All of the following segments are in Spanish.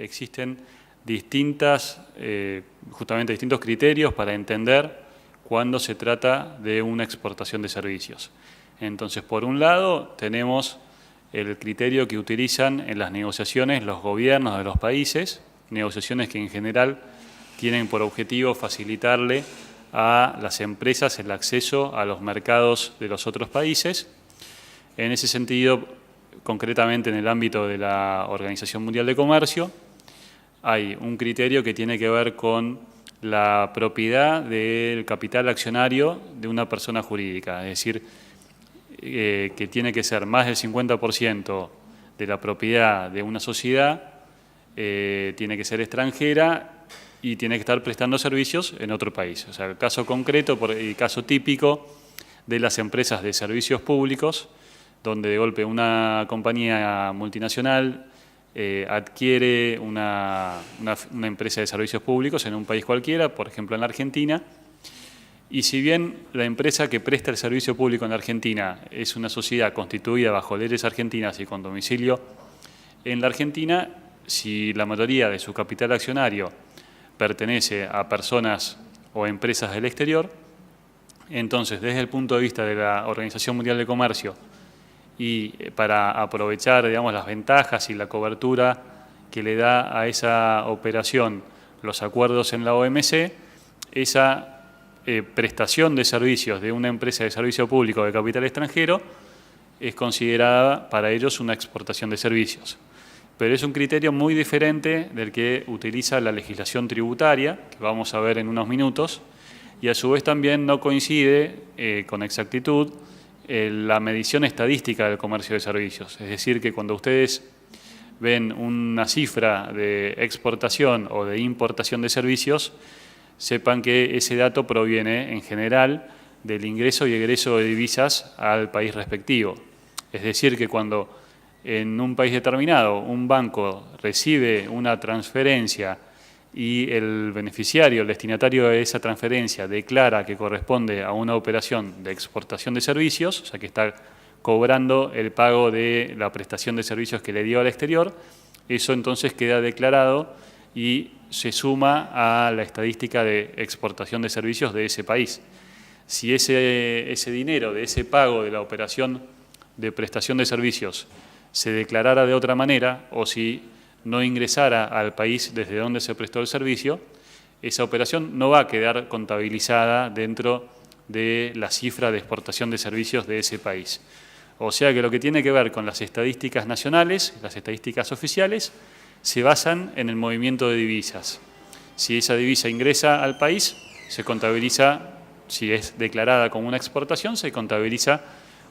Existen justamente distintos criterios para entender cuándo se trata de una exportación de servicios. Entonces, por un lado, tenemos el criterio que utilizan en las negociaciones los gobiernos de los países, negociaciones que en general tienen por objetivo facilitarle a las empresas el acceso a los mercados de los otros países. En ese sentido, concretamente en el ámbito de la Organización Mundial de Comercio, hay un criterio que tiene que ver con la propiedad del capital accionario de una persona jurídica, es decir, que tiene que ser más del 50% de la propiedad de una sociedad, tiene que ser extranjera y tiene que estar prestando servicios en otro país. O sea, el caso concreto y caso típico de las empresas de servicios públicos, donde de golpe una compañía multinacional adquiere una empresa de servicios públicos en un país cualquiera, por ejemplo en la Argentina, y si bien la empresa que presta el servicio público en la Argentina es una sociedad constituida bajo leyes argentinas y con domicilio en la Argentina, si la mayoría de su capital accionario pertenece a personas o empresas del exterior, entonces desde el punto de vista de la Organización Mundial de Comercio y para aprovechar, digamos, las ventajas y la cobertura que le da a esa operación los acuerdos en la OMC, esa prestación de servicios de una empresa de servicio público de capital extranjero es considerada para ellos una exportación de servicios. Pero es un criterio muy diferente del que utiliza la legislación tributaria, que vamos a ver en unos minutos, y a su vez también no coincide con exactitud la medición estadística del comercio de servicios. Es decir, que cuando ustedes ven una cifra de exportación o de importación de servicios, sepan que ese dato proviene en general del ingreso y egreso de divisas al país respectivo. Es decir, que cuando en un país determinado un banco recibe una transferencia y el beneficiario, el destinatario de esa transferencia, declara que corresponde a una operación de exportación de servicios, o sea que está cobrando el pago de la prestación de servicios que le dio al exterior, eso entonces queda declarado y se suma a la estadística de exportación de servicios de ese país. Si ese dinero de ese pago de la operación de prestación de servicios se declarara de otra manera o si no ingresara al país desde donde se prestó el servicio, esa operación no va a quedar contabilizada dentro de la cifra de exportación de servicios de ese país. O sea que lo que tiene que ver con las estadísticas nacionales, las estadísticas oficiales, se basan en el movimiento de divisas. Si esa divisa ingresa al país, se contabiliza, si es declarada como una exportación, se contabiliza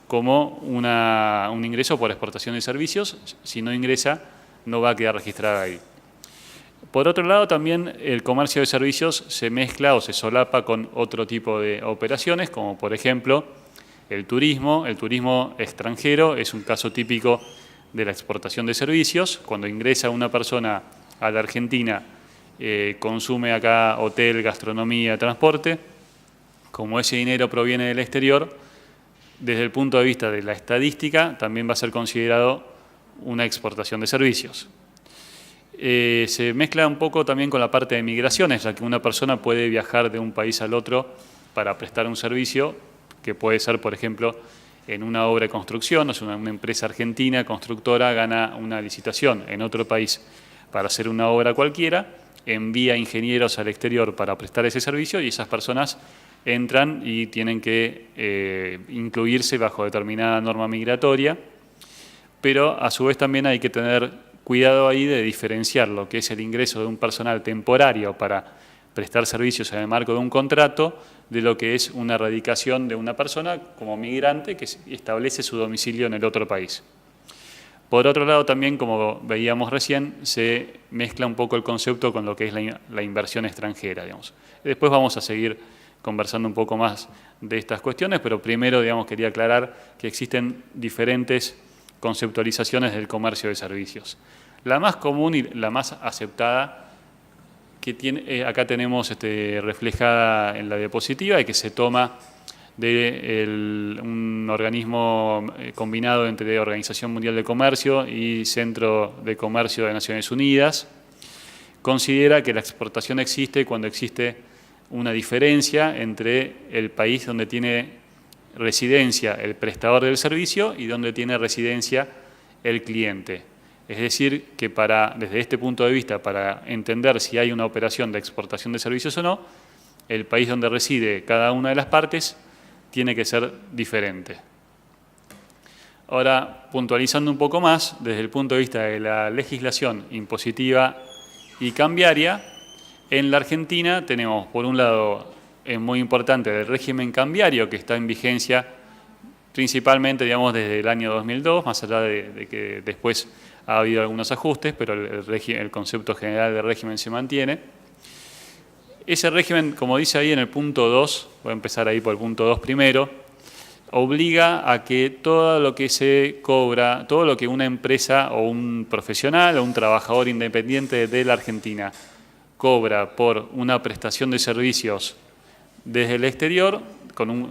como un ingreso por exportación de servicios. Si no ingresa, no va a quedar registrada ahí. Por otro lado, también el comercio de servicios se mezcla o se solapa con otro tipo de operaciones, como por ejemplo el turismo. El turismo extranjero es un caso típico de la exportación de servicios. Cuando ingresa una persona a la Argentina, consume acá hotel, gastronomía, transporte. Como ese dinero proviene del exterior, desde el punto de vista de la estadística, también va a ser considerado una exportación de servicios. Se mezcla un poco también con la parte de migraciones, ya que una persona puede viajar de un país al otro para prestar un servicio, que puede ser, por ejemplo, en una obra de construcción, o sea, una empresa argentina constructora gana una licitación en otro país para hacer una obra cualquiera, envía ingenieros al exterior para prestar ese servicio y esas personas entran y tienen que incluirse bajo determinada norma migratoria, pero a su vez también hay que tener cuidado ahí de diferenciar lo que es el ingreso de un personal temporario para prestar servicios en el marco de un contrato de lo que es una radicación de una persona como migrante que establece su domicilio en el otro país. Por otro lado también, como veíamos recién, se mezcla un poco el concepto con lo que es la inversión extranjera, digamos. Después vamos a seguir conversando un poco más de estas cuestiones, pero primero, digamos, quería aclarar que existen diferentes conceptualizaciones del comercio de servicios. La más común y la más aceptada que tiene, acá tenemos reflejada en la diapositiva y que se toma de un organismo combinado entre Organización Mundial de Comercio y Centro de Comercio de Naciones Unidas, considera que la exportación existe cuando existe una diferencia entre el país donde tiene residencia el prestador del servicio y donde tiene residencia el cliente. Es decir, que desde este punto de vista, para entender si hay una operación de exportación de servicios o no, el país donde reside cada una de las partes tiene que ser diferente. Ahora, puntualizando un poco más, desde el punto de vista de la legislación impositiva y cambiaria, en la Argentina tenemos, por un lado, es muy importante el régimen cambiario que está en vigencia principalmente, digamos, desde el año 2002, más allá de que después ha habido algunos ajustes, pero el concepto general del régimen se mantiene. Ese régimen, como dice ahí en el punto 2, voy a empezar ahí por el punto 2 primero, obliga a que todo lo que se cobra, todo lo que una empresa o un profesional o un trabajador independiente de la Argentina cobra por una prestación de servicios desde el exterior,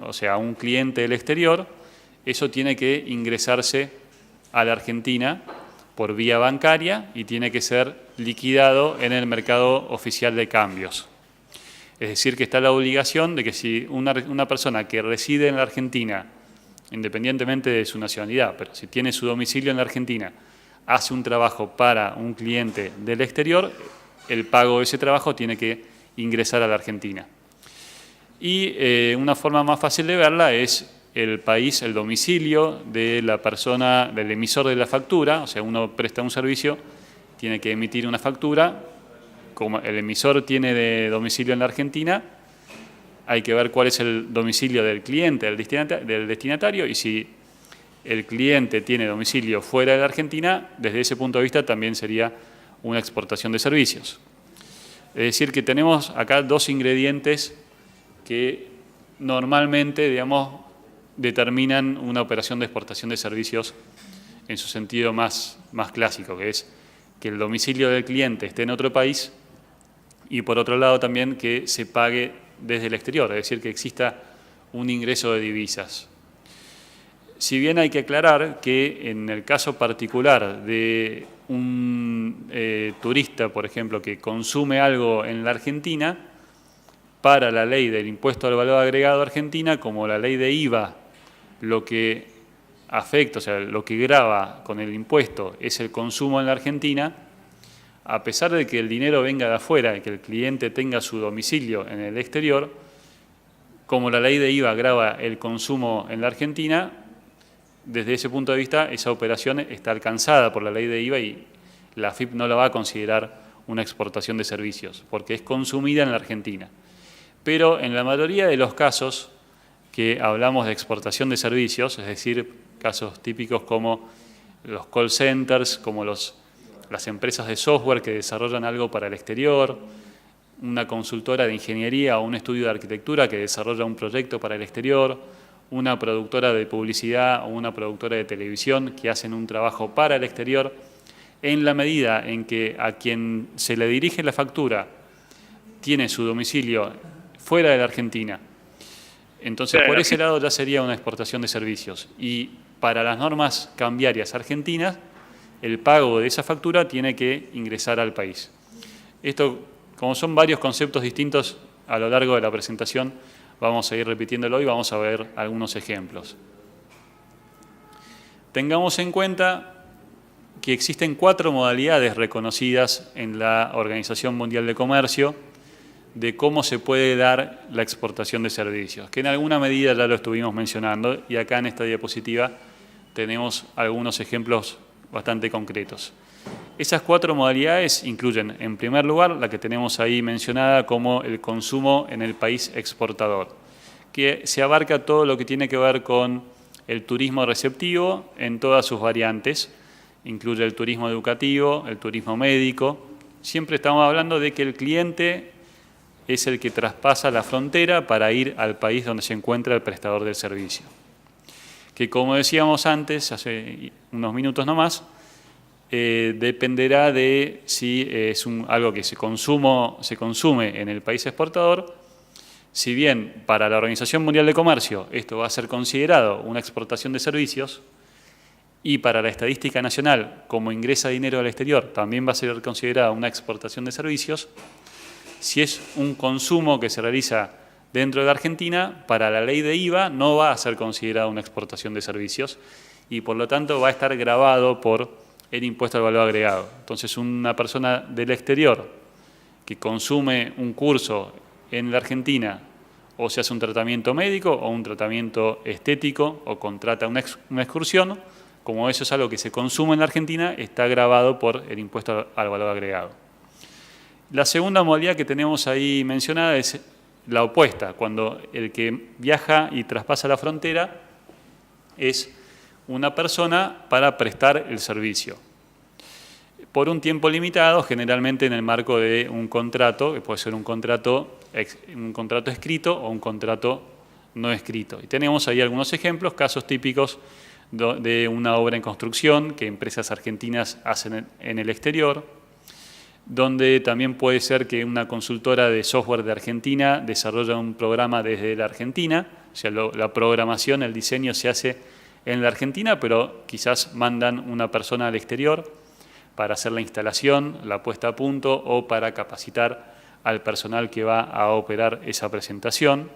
o sea, un cliente del exterior, eso tiene que ingresarse a la Argentina por vía bancaria y tiene que ser liquidado en el mercado oficial de cambios. Es decir, que está la obligación de que si una persona que reside en la Argentina, independientemente de su nacionalidad, pero si tiene su domicilio en la Argentina, hace un trabajo para un cliente del exterior, el pago de ese trabajo tiene que ingresar a la Argentina. Y una forma más fácil de verla es el país, el domicilio de la persona, del emisor de la factura, o sea, uno presta un servicio, tiene que emitir una factura. Como el emisor tiene de domicilio en la Argentina, hay que ver cuál es el domicilio del cliente, del destinatario, y si el cliente tiene domicilio fuera de la Argentina, desde ese punto de vista también sería una exportación de servicios. Es decir, que tenemos acá dos ingredientes que normalmente, digamos, determinan una operación de exportación de servicios en su sentido más clásico, que es que el domicilio del cliente esté en otro país y por otro lado también que se pague desde el exterior, es decir, que exista un ingreso de divisas. Si bien hay que aclarar que en el caso particular de un turista, por ejemplo, que consume algo en la Argentina, para la ley del impuesto al valor agregado argentina, como la ley de IVA, lo que afecta, o sea, lo que grava con el impuesto es el consumo en la Argentina, a pesar de que el dinero venga de afuera y que el cliente tenga su domicilio en el exterior, como la ley de IVA grava el consumo en la Argentina, desde ese punto de vista esa operación está alcanzada por la ley de IVA y la AFIP no la va a considerar una exportación de servicios, porque es consumida en la Argentina. Pero en la mayoría de los casos que hablamos de exportación de servicios, es decir, casos típicos como los call centers, como las empresas de software que desarrollan algo para el exterior, una consultora de ingeniería o un estudio de arquitectura que desarrolla un proyecto para el exterior, una productora de publicidad o una productora de televisión que hacen un trabajo para el exterior, en la medida en que a quien se le dirige la factura tiene su domicilio fuera de la Argentina, entonces por ese lado ya sería una exportación de servicios. Y para las normas cambiarias argentinas, el pago de esa factura tiene que ingresar al país. Esto, como son varios conceptos distintos a lo largo de la presentación, vamos a ir repitiéndolo y vamos a ver algunos ejemplos. Tengamos en cuenta que existen 4 modalidades reconocidas en la Organización Mundial de Comercio de cómo se puede dar la exportación de servicios, que en alguna medida ya lo estuvimos mencionando y acá en esta diapositiva tenemos algunos ejemplos bastante concretos. Esas 4 modalidades incluyen, en primer lugar, la que tenemos ahí mencionada como el consumo en el país exportador, que se abarca todo lo que tiene que ver con el turismo receptivo en todas sus variantes, incluye el turismo educativo, el turismo médico. Siempre estamos hablando de que el cliente es el que traspasa la frontera para ir al país donde se encuentra el prestador del servicio. Que como decíamos antes, hace unos minutos nomás, dependerá de si es algo que se consume en el país exportador. Si bien para la Organización Mundial de Comercio esto va a ser considerado una exportación de servicios, y para la estadística nacional, como ingresa dinero al exterior, también va a ser considerada una exportación de servicios. Si es un consumo que se realiza dentro de la Argentina, para la ley de IVA no va a ser considerada una exportación de servicios y por lo tanto va a estar gravado por el impuesto al valor agregado. Entonces, una persona del exterior que consume un curso en la Argentina o se hace un tratamiento médico o un tratamiento estético o contrata una excursión, como eso es algo que se consume en la Argentina, está gravado por el impuesto al valor agregado. La segunda modalidad que tenemos ahí mencionada es la opuesta, cuando el que viaja y traspasa la frontera es una persona para prestar el servicio. Por un tiempo limitado, generalmente en el marco de un contrato, que puede ser un contrato escrito o un contrato no escrito. Y tenemos ahí algunos ejemplos, casos típicos de una obra en construcción que empresas argentinas hacen en el exterior, donde también puede ser que una consultora de software de Argentina desarrolla un programa desde la Argentina, o sea, la programación, el diseño se hace en la Argentina, pero quizás mandan una persona al exterior para hacer la instalación, la puesta a punto o para capacitar al personal que va a operar esa presentación.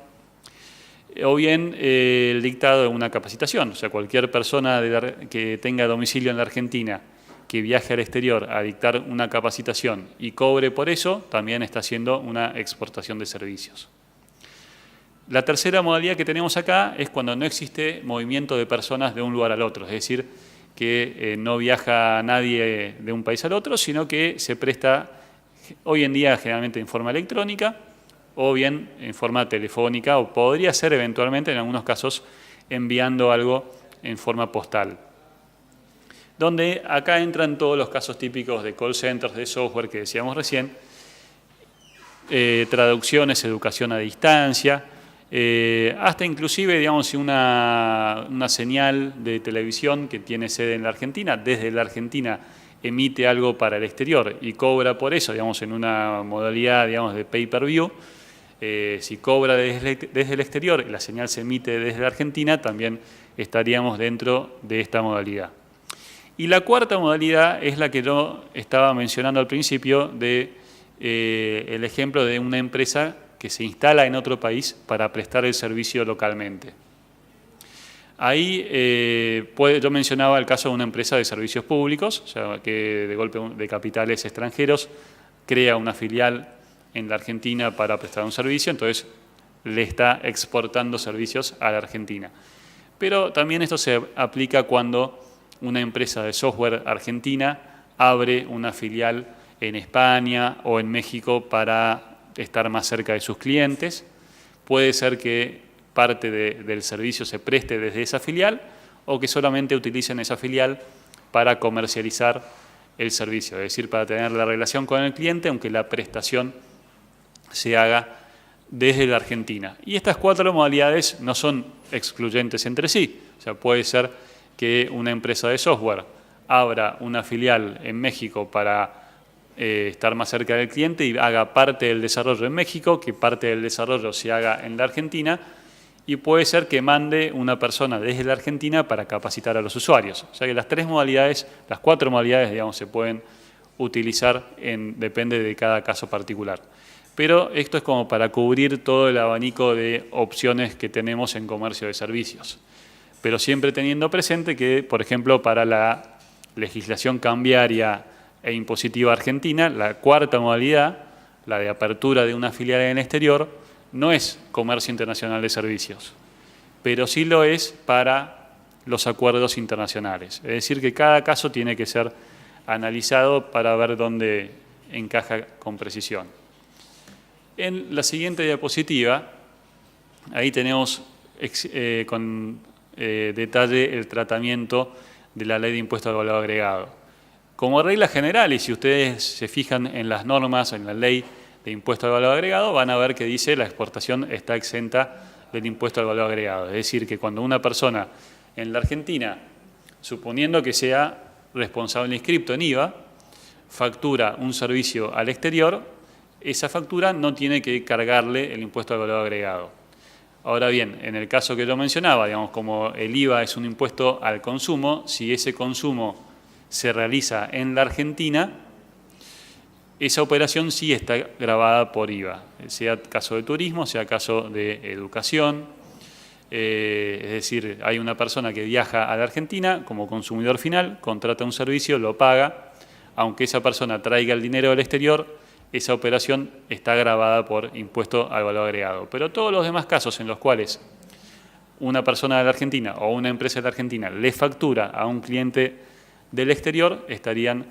O bien el dictado de una capacitación, o sea, cualquier persona que tenga domicilio en la Argentina que viaje al exterior a dictar una capacitación y cobre por eso, también está haciendo una exportación de servicios. La tercera modalidad que tenemos acá es cuando no existe movimiento de personas de un lugar al otro, es decir, que no viaja nadie de un país al otro, sino que se presta hoy en día generalmente en forma electrónica o bien en forma telefónica, o podría ser eventualmente en algunos casos enviando algo en forma postal. Donde acá entran todos los casos típicos de call centers, de software que decíamos recién, traducciones, educación a distancia, hasta inclusive, digamos, una señal de televisión que tiene sede en la Argentina, desde la Argentina emite algo para el exterior y cobra por eso, digamos, en una modalidad, digamos, de pay-per-view. Si cobra desde el exterior y la señal se emite desde la Argentina, también estaríamos dentro de esta modalidad. Y la cuarta modalidad es la que yo estaba mencionando al principio de el ejemplo de una empresa que se instala en otro país para prestar el servicio localmente. Ahí yo mencionaba el caso de una empresa de servicios públicos, o sea, que de golpe de capitales extranjeros crea una filial en la Argentina para prestar un servicio, entonces le está exportando servicios a la Argentina. Pero también esto se aplica cuando una empresa de software argentina abre una filial en España o en México para estar más cerca de sus clientes. Puede ser que parte del servicio se preste desde esa filial o que solamente utilicen esa filial para comercializar el servicio, es decir, para tener la relación con el cliente, aunque la prestación se haga desde la Argentina. Y estas cuatro modalidades no son excluyentes entre sí. O sea, puede ser que una empresa de software abra una filial en México para estar más cerca del cliente y haga parte del desarrollo en México, que parte del desarrollo se haga en la Argentina, y puede ser que mande una persona desde la Argentina para capacitar a los usuarios. O sea que las cuatro modalidades, digamos, se pueden utilizar, depende de cada caso particular. Pero esto es como para cubrir todo el abanico de opciones que tenemos en comercio de servicios. Pero siempre teniendo presente que, por ejemplo, para la legislación cambiaria e impositiva argentina, la cuarta modalidad, la de apertura de una filial en el exterior, no es comercio internacional de servicios, pero sí lo es para los acuerdos internacionales. Es decir, que cada caso tiene que ser analizado para ver dónde encaja con precisión. En la siguiente diapositiva, ahí tenemos con detalle el tratamiento de la Ley de Impuesto al Valor Agregado. Como regla general, y si ustedes se fijan en las normas, en la Ley de Impuesto al Valor Agregado, van a ver que dice la exportación está exenta del impuesto al valor agregado. Es decir, que cuando una persona en la Argentina, suponiendo que sea responsable inscripto en IVA, factura un servicio al exterior, esa factura no tiene que cargarle el impuesto al valor agregado. Ahora bien, en el caso que yo mencionaba, digamos, como el IVA es un impuesto al consumo, si ese consumo se realiza en la Argentina, esa operación sí está gravada por IVA, sea caso de turismo, sea caso de educación. Es decir, hay una persona que viaja a la Argentina como consumidor final, contrata un servicio, lo paga, aunque esa persona traiga el dinero del exterior, esa operación está gravada por impuesto al valor agregado. Pero todos los demás casos en los cuales una persona de la Argentina o una empresa de la Argentina le factura a un cliente del exterior estarían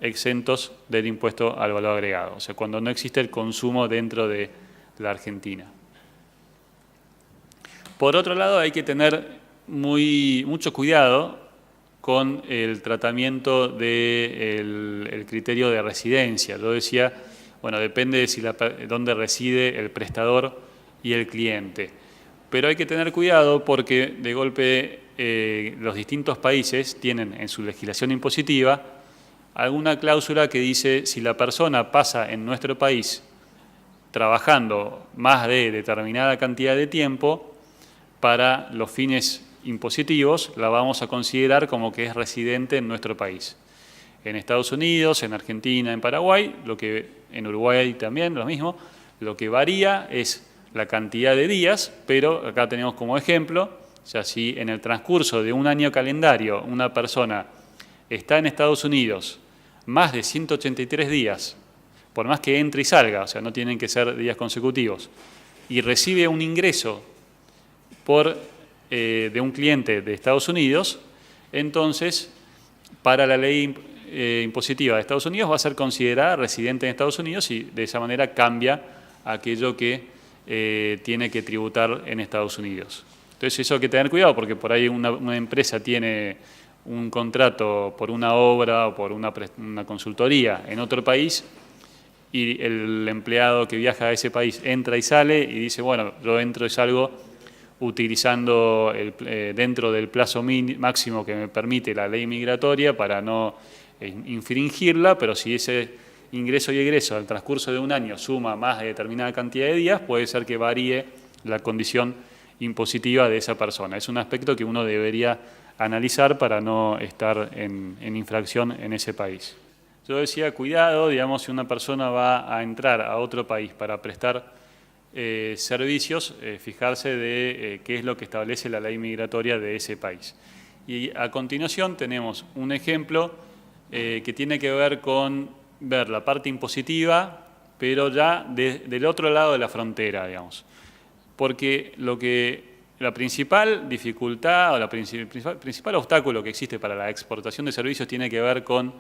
exentos del impuesto al valor agregado, o sea, cuando no existe el consumo dentro de la Argentina. Por otro lado, hay que tener mucho cuidado con el tratamiento del criterio de residencia. Yo decía, bueno, depende de dónde reside el prestador y el cliente. Pero hay que tener cuidado porque de golpe los distintos países tienen en su legislación impositiva alguna cláusula que dice si la persona pasa en nuestro país trabajando más de determinada cantidad de tiempo, para los fines impositivos la vamos a considerar como que es residente en nuestro país. En Estados Unidos, en Argentina, en Paraguay, en Uruguay también lo mismo, lo que varía es la cantidad de días, pero acá tenemos como ejemplo, o sea, si en el transcurso de un año calendario una persona está en Estados Unidos más de 183 días, por más que entre y salga, o sea, no tienen que ser días consecutivos, y recibe un ingreso de un cliente de Estados Unidos, entonces, para la ley impositiva de Estados Unidos va a ser considerada residente en Estados Unidos y de esa manera cambia aquello que tiene que tributar en Estados Unidos. Entonces eso hay que tener cuidado porque por ahí una empresa tiene un contrato por una obra o por una consultoría en otro país y el empleado que viaja a ese país entra y sale y dice, bueno, yo entro y salgo utilizando dentro del plazo máximo que me permite la ley migratoria para no infringirla, pero si ese ingreso y egreso al transcurso de un año suma más de determinada cantidad de días, puede ser que varíe la condición impositiva de esa persona. Es un aspecto que uno debería analizar para no estar en infracción en ese país. Yo decía, cuidado, digamos, si una persona va a entrar a otro país para prestar servicios, fijarse de qué es lo que establece la ley migratoria de ese país. Y a continuación tenemos un ejemplo que tiene que ver con ver la parte impositiva, pero ya del otro lado de la frontera, digamos. Porque la principal dificultad o principal obstáculo que existe para la exportación de servicios tiene que ver con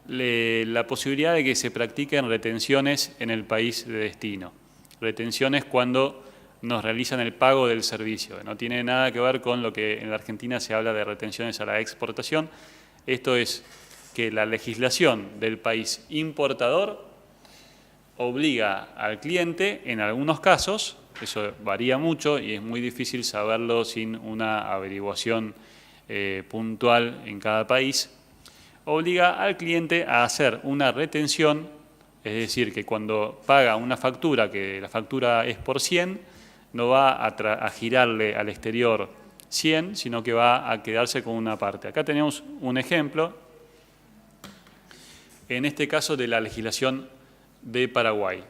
la posibilidad de que se practiquen retenciones en el país de destino. Retenciones cuando nos realizan el pago del servicio. No tiene nada que ver con lo que en la Argentina se habla de retenciones a la exportación. Esto es que la legislación del país importador obliga al cliente, en algunos casos, eso varía mucho y es muy difícil saberlo sin una averiguación puntual en cada país, obliga al cliente a hacer una retención. Es decir, que cuando paga una factura, que la factura es por 100, no va a girarle al exterior 100, sino que va a quedarse con una parte. Acá tenemos un ejemplo, en este caso de la legislación de Paraguay.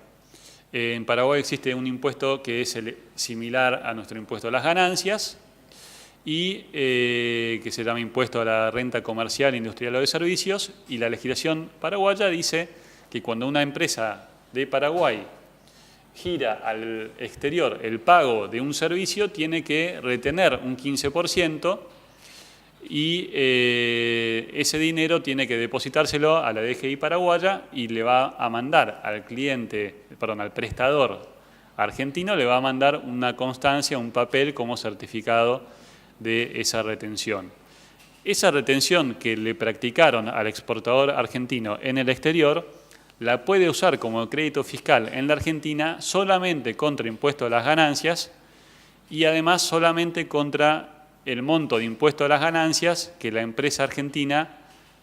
En Paraguay existe un impuesto que es similar a nuestro impuesto a las ganancias y que se llama impuesto a la renta comercial, industrial o de servicios, y la legislación paraguaya dice que cuando una empresa de Paraguay gira al exterior el pago de un servicio, tiene que retener un 15% y ese dinero tiene que depositárselo a la DGI paraguaya y le va a mandar al prestador argentino, le va a mandar una constancia, un papel como certificado de esa retención. Esa retención que le practicaron al exportador argentino en el exterior la puede usar como crédito fiscal en la Argentina solamente contra impuesto a las ganancias y además solamente contra el monto de impuesto a las ganancias que la empresa argentina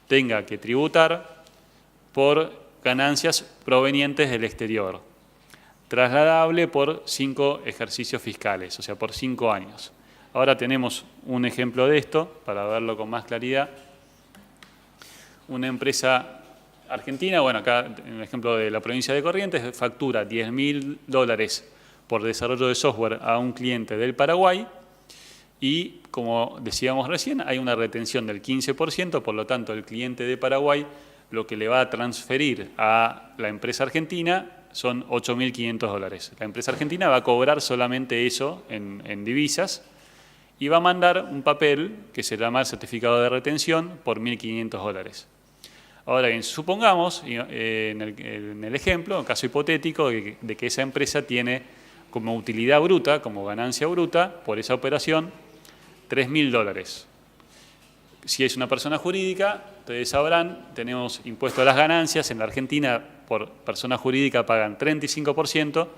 tenga que tributar por ganancias provenientes del exterior. trasladable por 5 ejercicios fiscales, o sea, por 5 años. Ahora tenemos un ejemplo de esto, para verlo con más claridad. Una empresa argentina, bueno, acá en el ejemplo de la provincia de Corrientes, factura $10.000 por desarrollo de software a un cliente del Paraguay y, como decíamos recién, hay una retención del 15%, por lo tanto, el cliente de Paraguay lo que le va a transferir a la empresa argentina son $8.500. La empresa argentina va a cobrar solamente eso en divisas y va a mandar un papel que se llama el certificado de retención por $1.500. Ahora bien, supongamos, en el ejemplo, en caso hipotético, de que esa empresa tiene como utilidad bruta, como ganancia bruta, por esa operación, $3.000. Si es una persona jurídica, ustedes sabrán, tenemos impuesto a las ganancias. En la Argentina, por persona jurídica pagan 35%,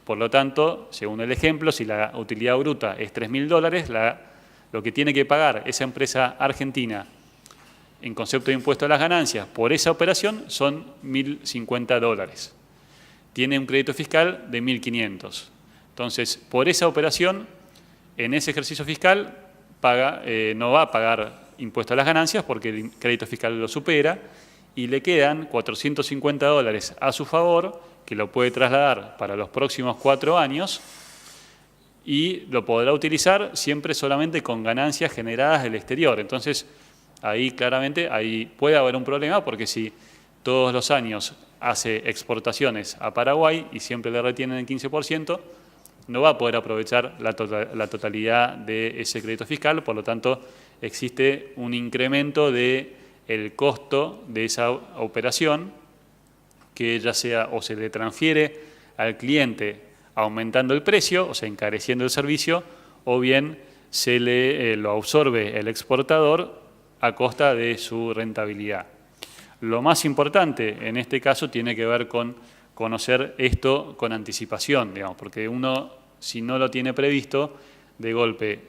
por lo tanto, según el ejemplo, si la utilidad bruta es $3.000, lo que tiene que pagar esa empresa argentina en concepto de impuesto a las ganancias por esa operación son $1.050. Tiene un crédito fiscal de $1.500. Entonces, por esa operación, en ese ejercicio fiscal, no va a pagar impuesto a las ganancias porque el crédito fiscal lo supera y le quedan $450 a su favor, que lo puede trasladar para los próximos 4 años y lo podrá utilizar siempre solamente con ganancias generadas del exterior. Entonces, ahí claramente puede haber un problema porque si todos los años hace exportaciones a Paraguay y siempre le retienen el 15%, no va a poder aprovechar la totalidad de ese crédito fiscal, por lo tanto existe un incremento del costo de esa operación que ya sea o se le transfiere al cliente aumentando el precio, o sea, encareciendo el servicio, o bien se lo absorbe el exportador a costa de su rentabilidad. Lo más importante en este caso tiene que ver con conocer esto con anticipación, digamos, porque uno, si no lo tiene previsto, de golpe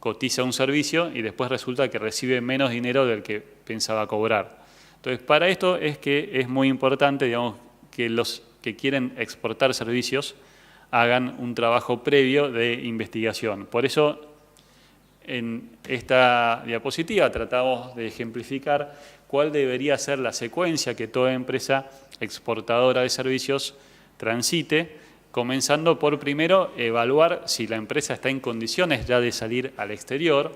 cotiza un servicio y después resulta que recibe menos dinero del que pensaba cobrar. Entonces, para esto es que es muy importante, digamos, que los que quieren exportar servicios hagan un trabajo previo de investigación. Por eso, en esta diapositiva tratamos de ejemplificar cuál debería ser la secuencia que toda empresa exportadora de servicios transite, comenzando por primero evaluar si la empresa está en condiciones ya de salir al exterior.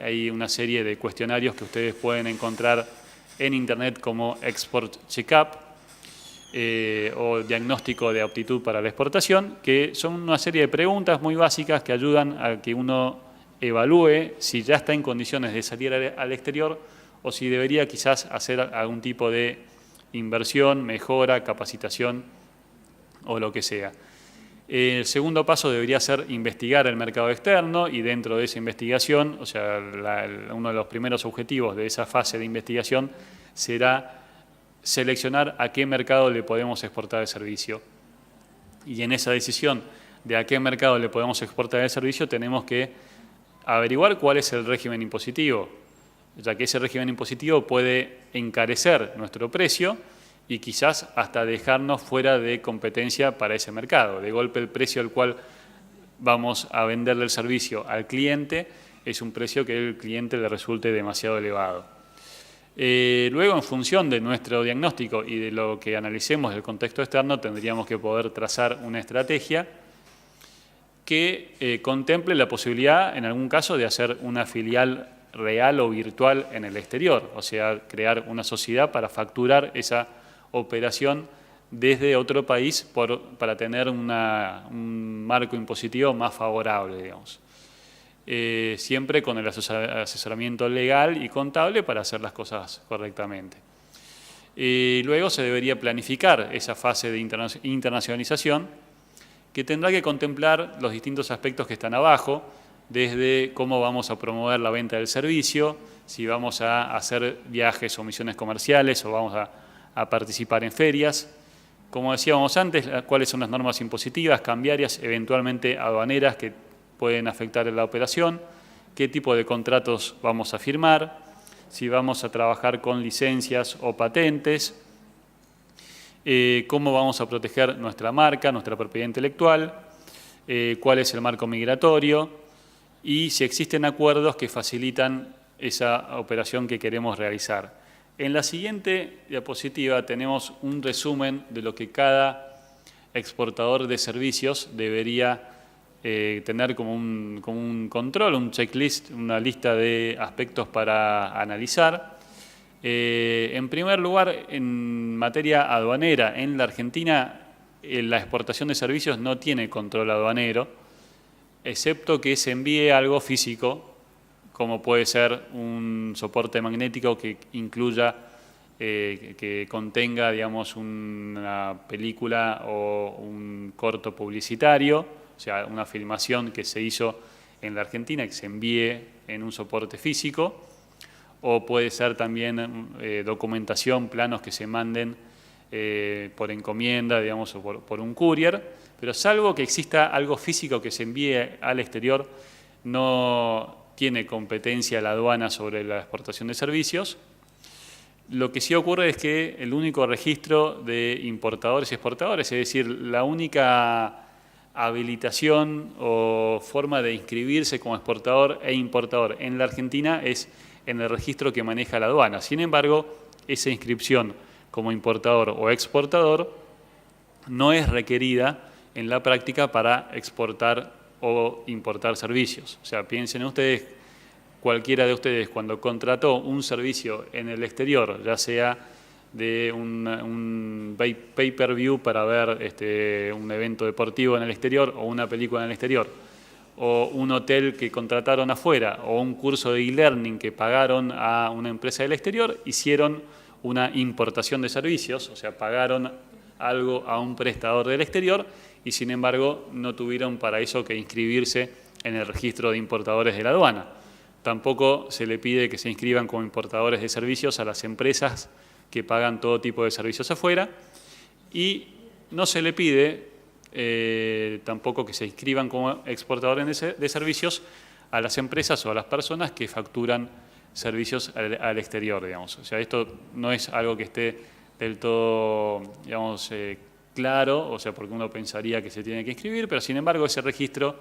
Hay una serie de cuestionarios que ustedes pueden encontrar en Internet como Export Checkup o diagnóstico de aptitud para la exportación, que son una serie de preguntas muy básicas que ayudan a que uno evalúe si ya está en condiciones de salir al exterior o si debería quizás hacer algún tipo de inversión, mejora, capacitación o lo que sea. El segundo paso debería ser investigar el mercado externo y dentro de esa investigación, o sea, uno de los primeros objetivos de esa fase de investigación será seleccionar a qué mercado le podemos exportar el servicio. Y en esa decisión de a qué mercado le podemos exportar el servicio tenemos que averiguar cuál es el régimen impositivo, ya que ese régimen impositivo puede encarecer nuestro precio y quizás hasta dejarnos fuera de competencia para ese mercado. De golpe el precio al cual vamos a venderle el servicio al cliente es un precio que al cliente le resulte demasiado elevado. Luego, en función de nuestro diagnóstico y de lo que analicemos del contexto externo, tendríamos que poder trazar una estrategia que contemple la posibilidad, en algún caso, de hacer una filial real o virtual en el exterior, o sea, crear una sociedad para facturar esa operación desde otro país para tener un marco impositivo más favorable, digamos. Siempre con el asesoramiento legal y contable para hacer las cosas correctamente. Luego se debería planificar esa fase de internacionalización que tendrá que contemplar los distintos aspectos que están abajo, desde cómo vamos a promover la venta del servicio, si vamos a hacer viajes o misiones comerciales o vamos a participar en ferias. Como decíamos antes, cuáles son las normas impositivas, cambiarias, eventualmente aduaneras que pueden afectar la operación, qué tipo de contratos vamos a firmar, si vamos a trabajar con licencias o patentes, cómo vamos a proteger nuestra marca, nuestra propiedad intelectual, cuál es el marco migratorio y si existen acuerdos que facilitan esa operación que queremos realizar. En la siguiente diapositiva tenemos un resumen de lo que cada exportador de servicios debería tener como un control, un checklist, una lista de aspectos para analizar. En primer lugar, en materia aduanera, en la Argentina la exportación de servicios no tiene control aduanero, excepto que se envíe algo físico, como puede ser un soporte magnético que incluya, que contenga, digamos, una película o un corto publicitario, o sea, una filmación que se hizo en la Argentina, que se envíe en un soporte físico, o puede ser también documentación, planos que se manden por encomienda, digamos, o por un courier, pero salvo que exista algo físico que se envíe al exterior, no tiene competencia la aduana sobre la exportación de servicios. Lo que sí ocurre es que el único registro de importadores y exportadores, es decir, la única habilitación o forma de inscribirse como exportador e importador en la Argentina es en el registro que maneja la aduana. Sin embargo, esa inscripción como importador o exportador no es requerida en la práctica para exportar o importar servicios. O sea, piensen ustedes, cualquiera de ustedes cuando contrató un servicio en el exterior, ya sea de un pay-per-view para ver un evento deportivo en el exterior o una película en el exterior, o un hotel que contrataron afuera, o un curso de e-learning que pagaron a una empresa del exterior, hicieron una importación de servicios, o sea, pagaron algo a un prestador del exterior y sin embargo no tuvieron para eso que inscribirse en el registro de importadores de la aduana. Tampoco se le pide que se inscriban como importadores de servicios a las empresas que pagan todo tipo de servicios afuera y no se le pide tampoco que se inscriban como exportadores de servicios a las empresas o a las personas que facturan servicios al exterior, digamos. O sea, esto no es algo que esté del todo, digamos, claro, o sea, porque uno pensaría que se tiene que inscribir, pero sin embargo ese registro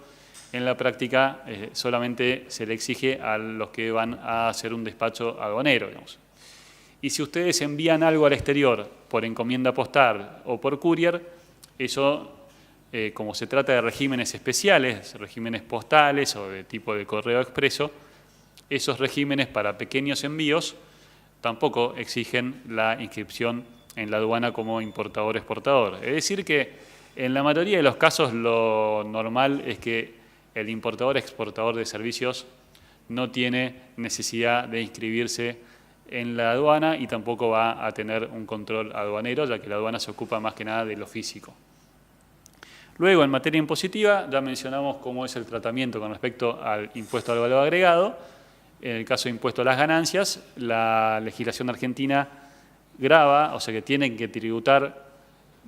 en la práctica solamente se le exige a los que van a hacer un despacho aduanero, digamos. Y si ustedes envían algo al exterior por encomienda postal o por courier, eso, como se trata de regímenes especiales, regímenes postales o de tipo de correo expreso, esos regímenes para pequeños envíos tampoco exigen la inscripción en la aduana como importador-exportador. Es decir que en la mayoría de los casos lo normal es que el importador-exportador de servicios no tiene necesidad de inscribirse en la aduana y tampoco va a tener un control aduanero, ya que la aduana se ocupa más que nada de lo físico. Luego, en materia impositiva, ya mencionamos cómo es el tratamiento con respecto al impuesto al valor agregado. En el caso de impuesto a las ganancias, la legislación argentina grava, o sea que tienen que tributar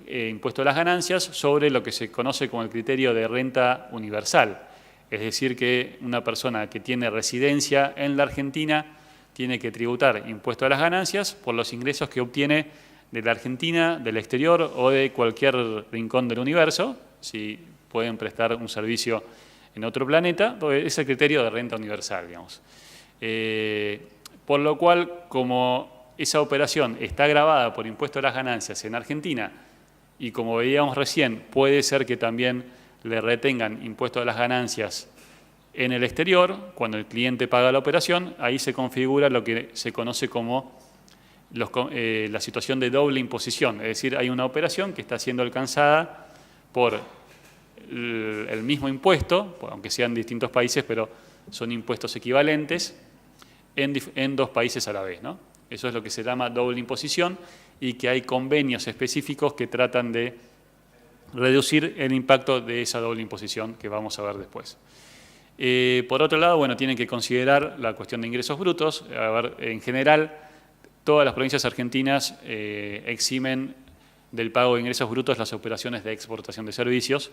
impuesto a las ganancias sobre lo que se conoce como el criterio de renta universal. Es decir, que una persona que tiene residencia en la Argentina tiene que tributar impuesto a las ganancias por los ingresos que obtiene de la Argentina, del exterior o de cualquier rincón del universo, si pueden prestar un servicio en otro planeta, es el criterio de renta universal, digamos. Por lo cual, como esa operación está gravada por impuesto a las ganancias en Argentina y como veíamos recién, puede ser que también le retengan impuesto a las ganancias en el exterior, cuando el cliente paga la operación, ahí se configura lo que se conoce como la situación de doble imposición. Es decir, hay una operación que está siendo alcanzada por el mismo impuesto, aunque sean distintos países, pero son impuestos equivalentes en dos países a la vez, ¿no? Eso es lo que se llama doble imposición y que hay convenios específicos que tratan de reducir el impacto de esa doble imposición que vamos a ver después. Por otro lado, bueno, tienen que considerar la cuestión de ingresos brutos. A ver, en general, todas las provincias argentinas eximen del pago de ingresos brutos las operaciones de exportación de servicios.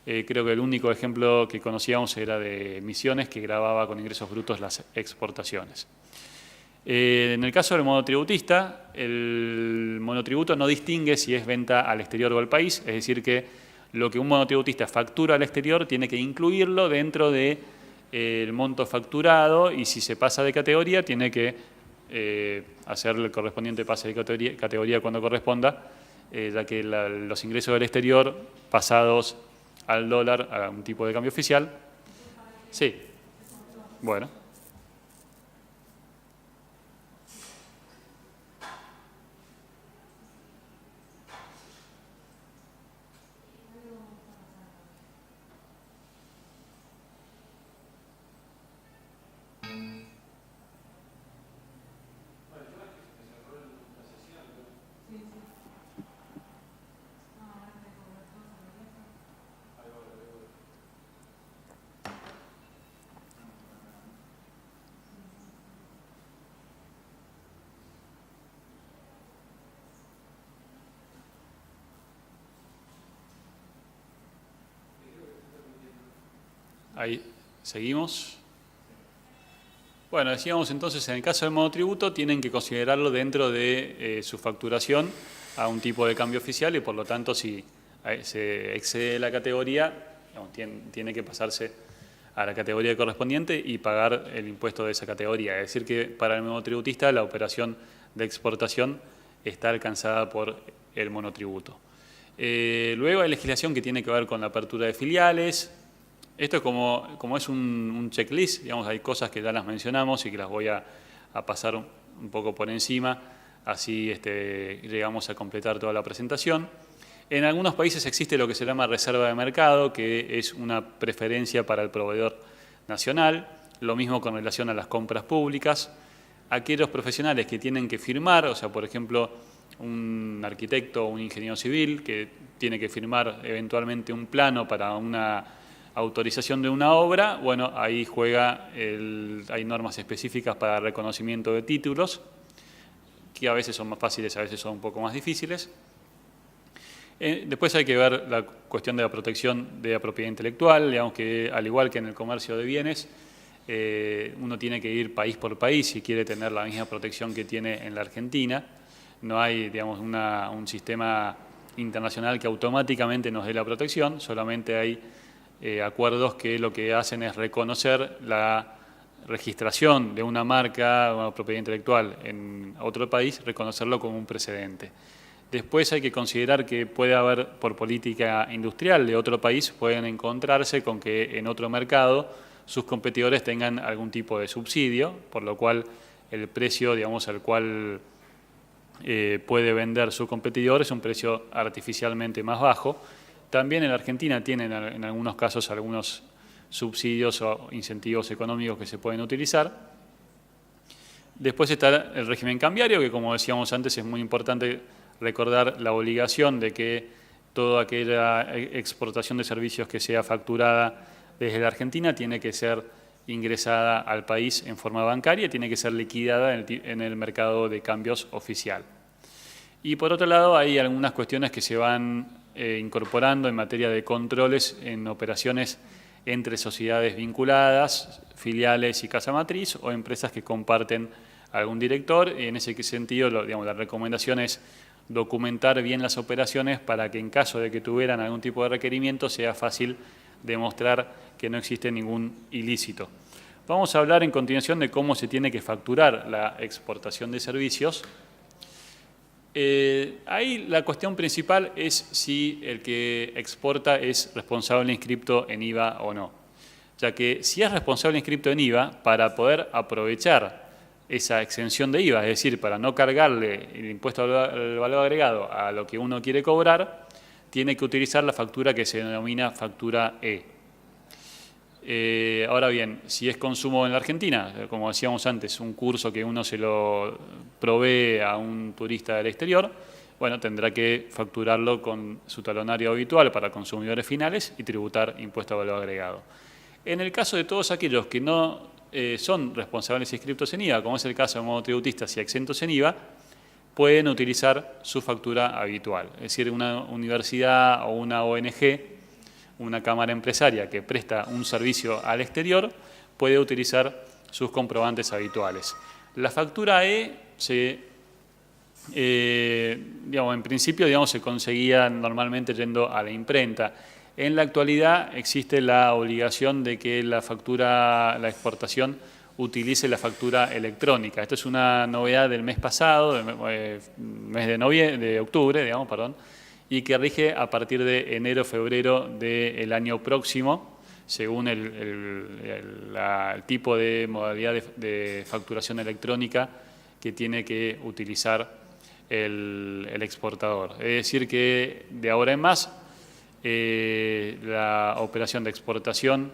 Creo que el único ejemplo que conocíamos era de Misiones, que grababa con ingresos brutos las exportaciones. En el caso del monotributista, el monotributo no distingue si es venta al exterior o al país, es decir que lo que un monotributista factura al exterior tiene que incluirlo dentro del monto facturado, y si se pasa de categoría tiene que hacer el correspondiente pase de categoría cuando corresponda, ya que los ingresos del exterior pasados al dólar a un tipo de cambio oficial. Sí, bueno. Ahí seguimos. Bueno, decíamos entonces, en el caso del monotributo tienen que considerarlo dentro de su facturación a un tipo de cambio oficial, y por lo tanto si se excede la categoría, digamos, tiene que pasarse a la categoría correspondiente y pagar el impuesto de esa categoría. Es decir que para el monotributista la operación de exportación está alcanzada por el monotributo. Luego hay legislación que tiene que ver con la apertura de filiales. Esto es como es un checklist, digamos, hay cosas que ya las mencionamos y que las voy a pasar un poco por encima, así llegamos a completar toda la presentación. En algunos países existe lo que se llama reserva de mercado, que es una preferencia para el proveedor nacional, lo mismo con relación a las compras públicas. Aquellos profesionales que tienen que firmar, o sea, por ejemplo, un arquitecto o un ingeniero civil que tiene que firmar eventualmente un plano para una autorización de una obra, bueno, ahí hay normas específicas para reconocimiento de títulos, que a veces son más fáciles, a veces son un poco más difíciles. Después hay que ver la cuestión de la protección de la propiedad intelectual, digamos que al igual que en el comercio de bienes, uno tiene que ir país por país si quiere tener la misma protección que tiene en la Argentina. No hay, digamos, un sistema internacional que automáticamente nos dé la protección, solamente hay acuerdos que lo que hacen es reconocer la registración de una marca o una propiedad intelectual en otro país, reconocerlo como un precedente. Después hay que considerar que puede haber, por política industrial de otro país, pueden encontrarse con que en otro mercado sus competidores tengan algún tipo de subsidio, por lo cual el precio, digamos, al cual puede vender su competidor es un precio artificialmente más bajo. También en la Argentina tienen en algunos casos algunos subsidios o incentivos económicos que se pueden utilizar. Después está el régimen cambiario, que como decíamos antes es muy importante recordar la obligación de que toda aquella exportación de servicios que sea facturada desde la Argentina tiene que ser ingresada al país en forma bancaria y tiene que ser liquidada en el mercado de cambios oficial. Y por otro lado hay algunas cuestiones que se van incorporando en materia de controles en operaciones entre sociedades vinculadas, filiales y casa matriz o empresas que comparten algún director. En ese sentido, digamos, la recomendación es documentar bien las operaciones para que en caso de que tuvieran algún tipo de requerimiento sea fácil demostrar que no existe ningún ilícito. Vamos a hablar en continuación de cómo se tiene que facturar la exportación de servicios. Ahí la cuestión principal es si el que exporta es responsable inscripto en IVA o no. Ya que si es responsable inscripto en IVA, para poder aprovechar esa exención de IVA, es decir, para no cargarle el impuesto al valor agregado a lo que uno quiere cobrar, tiene que utilizar la factura que se denomina factura E. Ahora bien, si es consumo en la Argentina, como decíamos antes, un curso que uno se lo provee a un turista del exterior, bueno, tendrá que facturarlo con su talonario habitual para consumidores finales y tributar impuesto a valor agregado. En el caso de todos aquellos que no son responsables inscriptos en IVA, como es el caso de monotributistas y exentos en IVA, pueden utilizar su factura habitual. Es decir, una universidad o una ONG, una cámara empresaria que presta un servicio al exterior, puede utilizar sus comprobantes habituales. La factura E en principio se conseguía normalmente yendo a la imprenta. En la actualidad existe la obligación de que la exportación utilice la factura electrónica. Esto es una novedad del mes pasado, mes de octubre, y que rige a partir de enero-febrero del año próximo, según el tipo de modalidad de facturación electrónica que tiene que utilizar el exportador. Es decir que de ahora en más la operación de exportación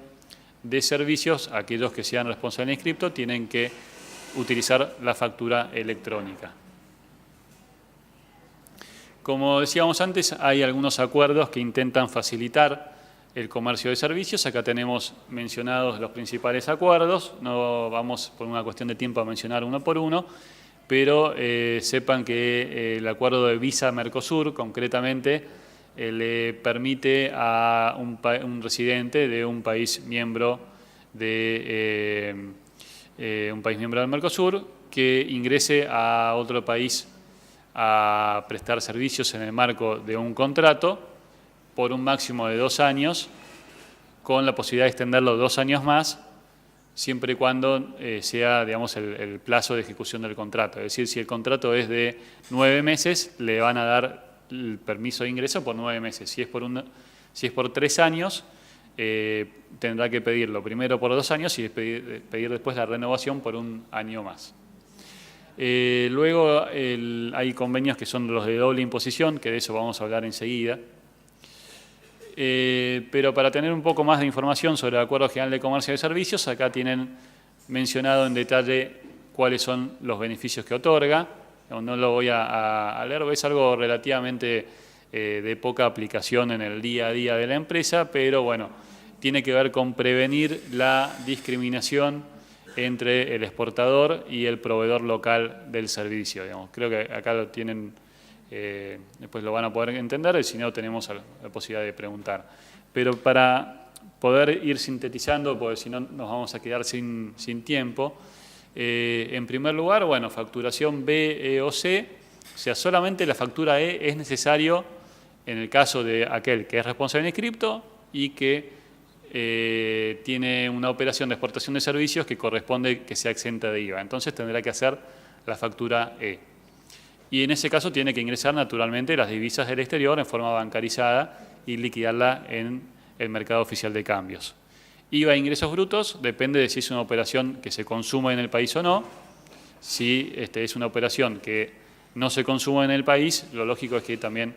de servicios, aquellos que sean responsables en inscripto, tienen que utilizar la factura electrónica. Como decíamos antes, hay algunos acuerdos que intentan facilitar el comercio de servicios. Acá tenemos mencionados los principales acuerdos. No vamos por una cuestión de tiempo a mencionar uno por uno, pero sepan que el acuerdo de Visa-Mercosur, concretamente, le permite a un residente de un país miembro del Mercosur que ingrese a otro país a prestar servicios en el marco de un contrato por un máximo de 2 años, con la posibilidad de extenderlo 2 años más, siempre y cuando sea, el plazo de ejecución del contrato. Es decir, si el contrato es de 9 meses, le van a dar el permiso de ingreso por 9 meses. Si es por 3 años, tendrá que pedirlo primero por 2 años y pedir después la renovación por 1 año más. Luego hay convenios que son los de doble imposición, que de eso vamos a hablar enseguida. Pero para tener un poco más de información sobre el Acuerdo General de Comercio de Servicios, acá tienen mencionado en detalle cuáles son los beneficios que otorga. No lo voy a leer, es algo relativamente de poca aplicación en el día a día de la empresa, pero bueno, tiene que ver con prevenir la discriminación entre el exportador y el proveedor local del servicio. Creo que acá lo tienen, después lo van a poder entender, y si no tenemos la posibilidad de preguntar. Pero para poder ir sintetizando, porque si no nos vamos a quedar sin tiempo, en primer lugar, bueno, facturación B, E o C, o sea, solamente la factura E es necesario en el caso de aquel que es responsable en inscripto y que tiene una operación de exportación de servicios que corresponde que sea exenta de IVA. Entonces tendrá que hacer la factura E. Y en ese caso tiene que ingresar naturalmente las divisas del exterior en forma bancarizada y liquidarla en el mercado oficial de cambios. IVA e ingresos brutos depende de si es una operación que se consume en el país o no. Si es una operación que no se consume en el país, lo lógico es que también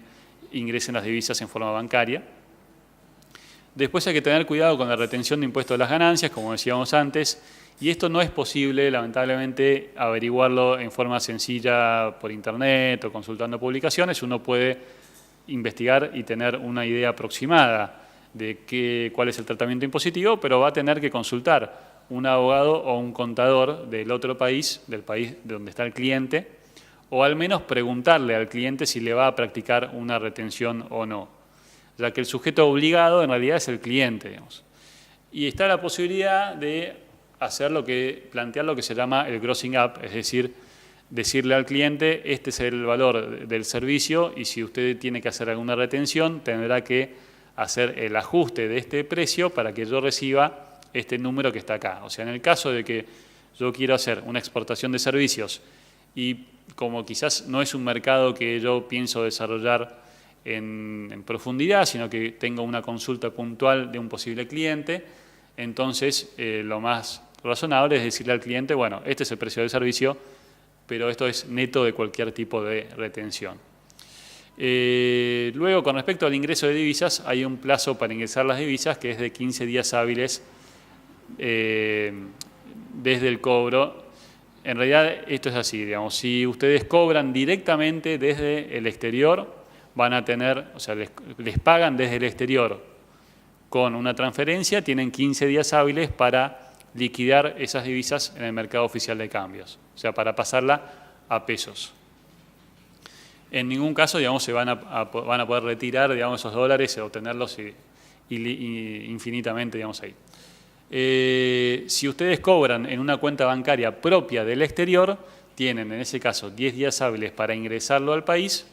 ingresen las divisas en forma bancaria. Después hay que tener cuidado con la retención de impuestos de las ganancias, como decíamos antes, y esto no es posible, lamentablemente, averiguarlo en forma sencilla por internet o consultando publicaciones. Uno puede investigar y tener una idea aproximada de cuál es el tratamiento impositivo, pero va a tener que consultar un abogado o un contador del otro país, del país de donde está el cliente, o al menos preguntarle al cliente si le va a practicar una retención o no, ya que el sujeto obligado en realidad es el cliente, Y está la posibilidad de plantear lo que se llama el grossing up, es decir, decirle al cliente, este es el valor del servicio y si usted tiene que hacer alguna retención, tendrá que hacer el ajuste de este precio para que yo reciba este número que está acá. O sea, en el caso de que yo quiero hacer una exportación de servicios y como quizás no es un mercado que yo pienso desarrollar en profundidad, sino que tengo una consulta puntual de un posible cliente, entonces lo más razonable es decirle al cliente, bueno, este es el precio del servicio, pero esto es neto de cualquier tipo de retención. Luego, con respecto al ingreso de divisas, hay un plazo para ingresar las divisas que es de 15 días hábiles desde el cobro. En realidad esto es así, si ustedes cobran directamente desde el exterior, van a tener, o sea, les pagan desde el exterior con una transferencia, tienen 15 días hábiles para liquidar esas divisas en el mercado oficial de cambios, o sea, para pasarla a pesos. En ningún caso, se van a poder retirar, esos dólares o tenerlos infinitamente, ahí. Si ustedes cobran en una cuenta bancaria propia del exterior, tienen en ese caso 10 días hábiles para ingresarlo al país,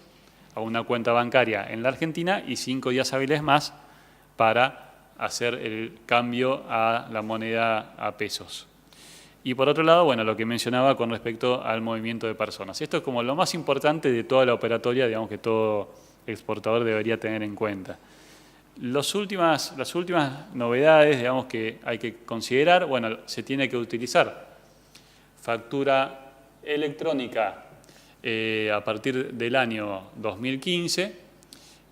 a una cuenta bancaria en la Argentina, y 5 días hábiles más para hacer el cambio a la moneda a pesos. Y por otro lado, bueno, lo que mencionaba con respecto al movimiento de personas. Esto es como lo más importante de toda la operatoria, digamos, que todo exportador debería tener en cuenta. Las últimas novedades, digamos, que hay que considerar, bueno, se tiene que utilizar factura electrónica a partir del año 2015,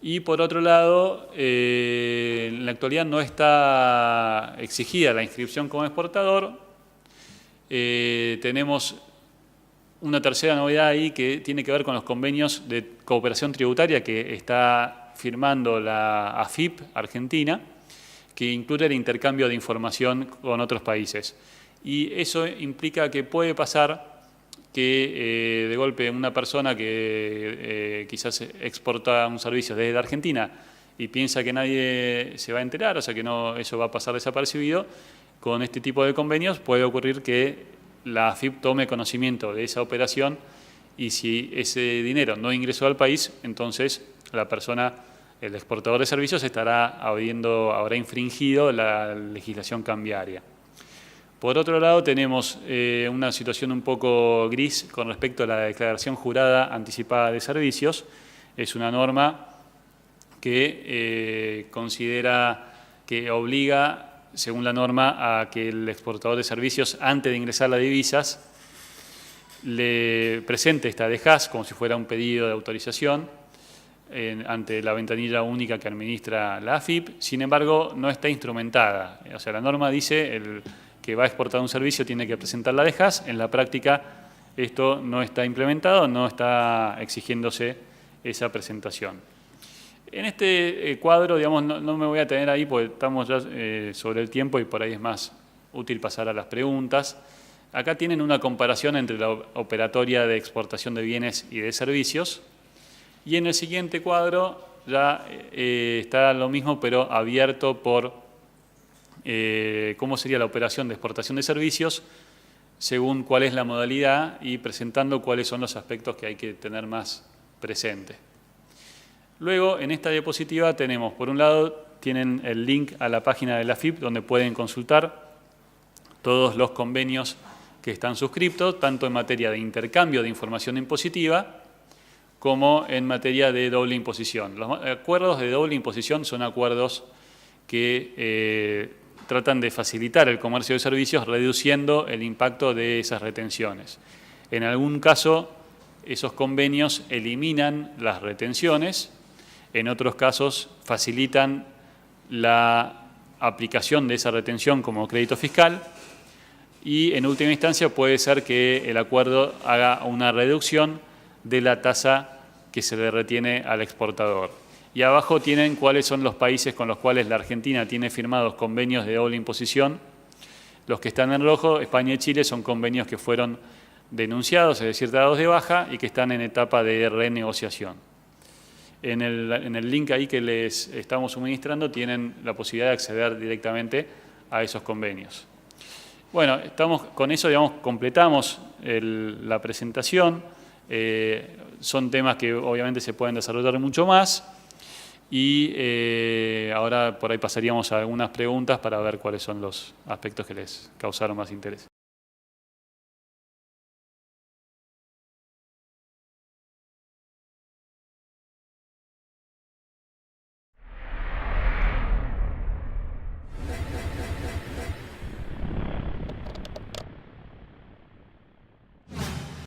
y por otro lado, en la actualidad no está exigida la inscripción como exportador. Tenemos una tercera novedad ahí que tiene que ver con los convenios de cooperación tributaria que está firmando la AFIP Argentina, que incluye el intercambio de información con otros países. Y eso implica que puede pasar que de golpe una persona que quizás exporta un servicio desde la Argentina y piensa que nadie se va a enterar, o sea que no, eso va a pasar desapercibido, con este tipo de convenios puede ocurrir que la AFIP tome conocimiento de esa operación, y si ese dinero no ingresó al país, entonces la persona, el exportador de servicios, habrá infringido la legislación cambiaria. Por otro lado, tenemos una situación un poco gris con respecto a la declaración jurada anticipada de servicios. Es una norma que considera que obliga, según la norma, a que el exportador de servicios, antes de ingresar las divisas, le presente esta DEJAS como si fuera un pedido de autorización ante la ventanilla única que administra la AFIP. Sin embargo, no está instrumentada. O sea, la norma dice que va a exportar un servicio tiene que presentar la DEJAS. En la práctica esto no está implementado, no está exigiéndose esa presentación. En este cuadro, digamos, no me voy a tener ahí porque estamos ya sobre el tiempo y por ahí es más útil pasar a las preguntas. Acá tienen una comparación entre la operatoria de exportación de bienes y de servicios. Y en el siguiente cuadro ya está lo mismo, pero abierto por cómo sería la operación de exportación de servicios según cuál es la modalidad y presentando cuáles son los aspectos que hay que tener más presentes. Luego, en esta diapositiva tenemos, por un lado, tienen el link a la página de la AFIP donde pueden consultar todos los convenios que están suscriptos, tanto en materia de intercambio de información impositiva como en materia de doble imposición. Los acuerdos de doble imposición son acuerdos que tratan de facilitar el comercio de servicios reduciendo el impacto de esas retenciones. En algún caso, esos convenios eliminan las retenciones, en otros casos facilitan la aplicación de esa retención como crédito fiscal, y en última instancia puede ser que el acuerdo haga una reducción de la tasa que se le retiene al exportador. Y abajo tienen cuáles son los países con los cuales la Argentina tiene firmados convenios de doble imposición. Los que están en rojo, España y Chile, son convenios que fueron denunciados, es decir, dados de baja y que están en etapa de renegociación. En el link ahí que les estamos suministrando tienen la posibilidad de acceder directamente a esos convenios. Bueno, con eso, digamos, completamos la presentación. Son temas que obviamente se pueden desarrollar mucho más. Y ahora por ahí pasaríamos a algunas preguntas para ver cuáles son los aspectos que les causaron más interés.